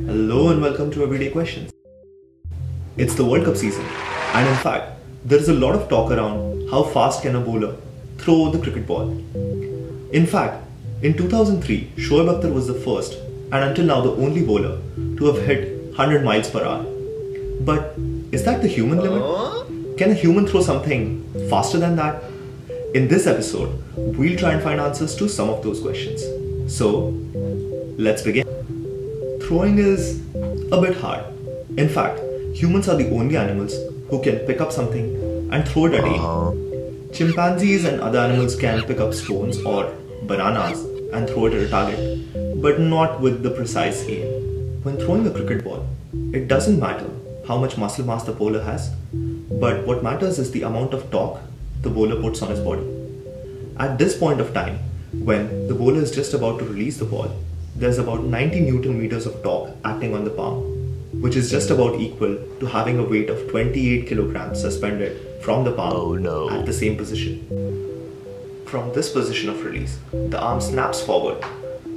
Hello and welcome to Everyday Questions. It's the World Cup season, and in fact, there is a lot of talk around how fast can a bowler throw the cricket ball. In fact, in 2003, Shoaib Akhtar was the first and until now the only bowler to have hit 100 miles per hour. But is that the human limit? Can a human throw something faster than that? In this episode, we'll try and find answers to some of those questions. So, let's begin. Throwing is a bit hard. In fact, humans are the only animals who can pick up something and throw it again. Chimpanzees and other animals can pick up stones or bananas and throw it at a target, but not with the precise aim. When throwing a cricket ball, it doesn't matter how much muscle mass the bowler has, but what matters is the amount of torque the bowler puts on his body. At this point of time, when the bowler is just about to release the ball, there's about 90 Newton meters of torque acting on the palm, which is just about equal to having a weight of 28 kilograms suspended from the palm at the same position. From this position of release, the arm snaps forward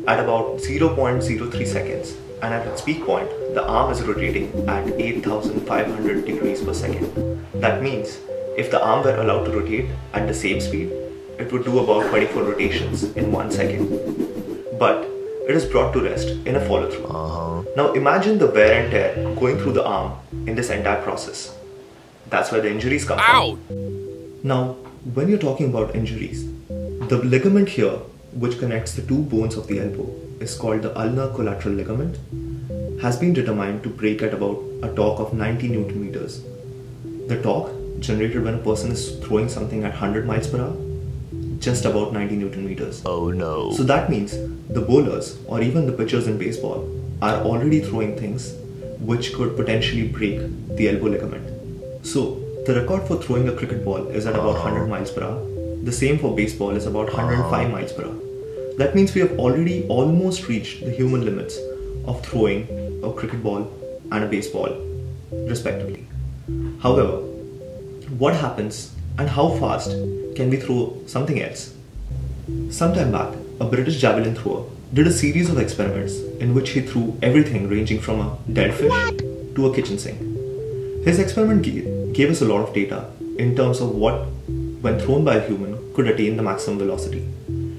at about 0.03 seconds, and at its peak point, the arm is rotating at 8,500 degrees per second. That means, if the arm were allowed to rotate at the same speed, it would do about 24 rotations in 1 second. But it is brought to rest in a follow-through. Now imagine the wear and tear going through the arm in this entire process. That's where the injuries come from. Now, when you're talking about injuries, the ligament here, which connects the two bones of the elbow, is called the ulnar collateral ligament, has been determined to break at about a torque of 90 Newton meters. The torque generated when a person is throwing something at 100 miles per hour, just about 90 Newton meters. So that means the bowlers or even the pitchers in baseball are already throwing things which could potentially break the elbow ligament. So the record for throwing a cricket ball is at about 100 miles per hour. The same for baseball is about 105 miles per hour. That means we have already almost reached the human limits of throwing a cricket ball and a baseball respectively. However, what happens and how fast can we throw something else? Sometime back, a British javelin thrower did a series of experiments in which he threw everything ranging from a dead fish to a kitchen sink. His experiment gave us a lot of data in terms of what, when thrown by a human, could attain the maximum velocity.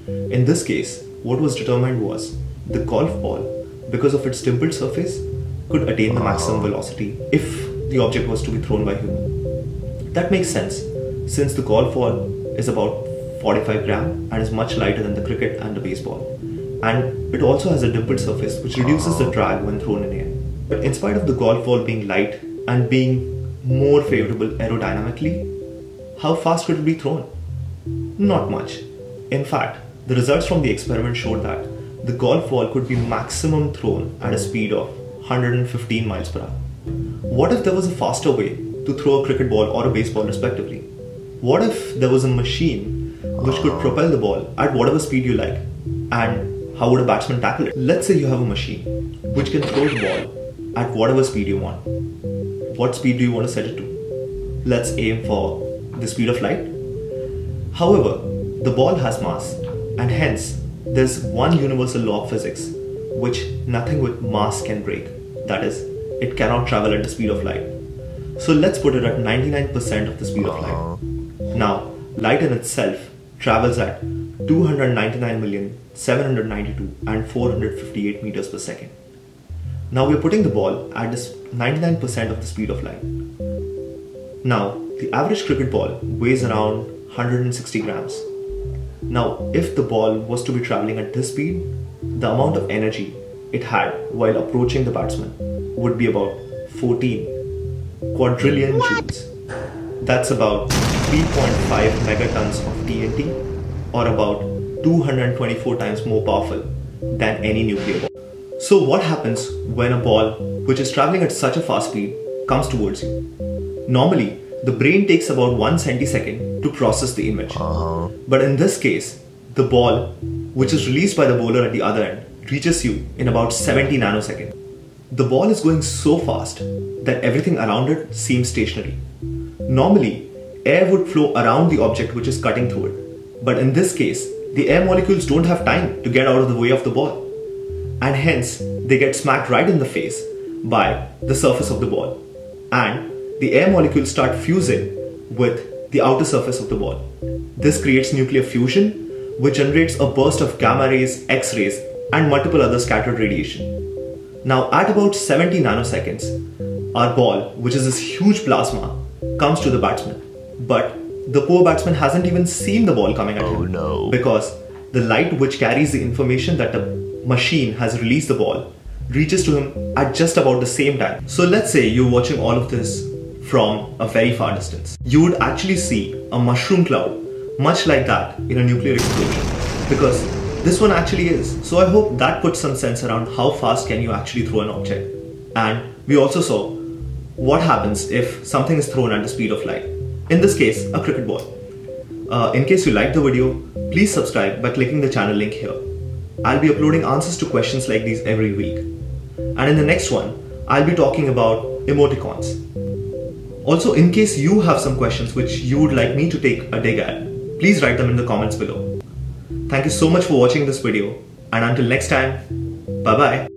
In this case, what was determined was the golf ball, because of its dimpled surface, could attain the maximum velocity if the object was to be thrown by a human. That makes sense, since the golf ball is about 45 grams and is much lighter than the cricket and the baseball. And it also has a dimpled surface which reduces the drag when thrown in air. But in spite of the golf ball being light and being more favorable aerodynamically, how fast could it be thrown? Not much. In fact, the results from the experiment showed that the golf ball could be maximum thrown at a speed of 115 miles per hour. What if there was a faster way to throw a cricket ball or a baseball respectively? What if there was a machine which could propel the ball at whatever speed you like? And how would a batsman tackle it? Let's say you have a machine which can throw the ball at whatever speed you want. What speed do you want to set it to? Let's aim for the speed of light. However, the ball has mass, and hence there's one universal law of physics which nothing with mass can break. That is, it cannot travel at the speed of light. So let's put it at 99% of the speed of light. Now, light in itself travels at 299,792 and 458 meters per second. Now we're putting the ball at this 99% of the speed of light. Now, the average cricket ball weighs around 160 grams. Now, if the ball was to be traveling at this speed, the amount of energy it had while approaching the batsman would be about 14 quadrillion joules. That's about 3.5 megatons of TNT, or about 224 times more powerful than any nuclear bomb. So what happens when a ball which is traveling at such a fast speed comes towards you? Normally, the brain takes about 1 centisecond to process the image. But in this case, the ball, which is released by the bowler at the other end, reaches you in about 70 nanoseconds. The ball is going so fast that everything around it seems stationary. Normally, air would flow around the object which is cutting through it. But in this case, the air molecules don't have time to get out of the way of the ball. and hence they get smacked right in the face by the surface of the ball, and the air molecules start fusing with the outer surface of the ball. This creates nuclear fusion, which generates a burst of gamma rays, X-rays, and multiple other scattered radiation. Now at about 70 nanoseconds, our ball, which is this huge plasma, comes to the batsman. But the poor batsman hasn't even seen the ball coming at him, because the light which carries the information that the machine has released the ball reaches to him at just about the same time. So let's say you're watching all of this from a very far distance. You would actually see a mushroom cloud, much like that in a nuclear explosion, because this one actually is. So I hope that puts some sense around how fast can you actually throw an object. And we also saw what happens if something is thrown at the speed of light. In this case, a cricket ball. In case you liked the video, please subscribe by clicking the channel link here. I'll be uploading answers to questions like these every week. And in the next one, I'll be talking about emoticons. Also, in case you have some questions which you would like me to take a dig at, please write them in the comments below. Thank you so much for watching this video, and until next time, bye bye.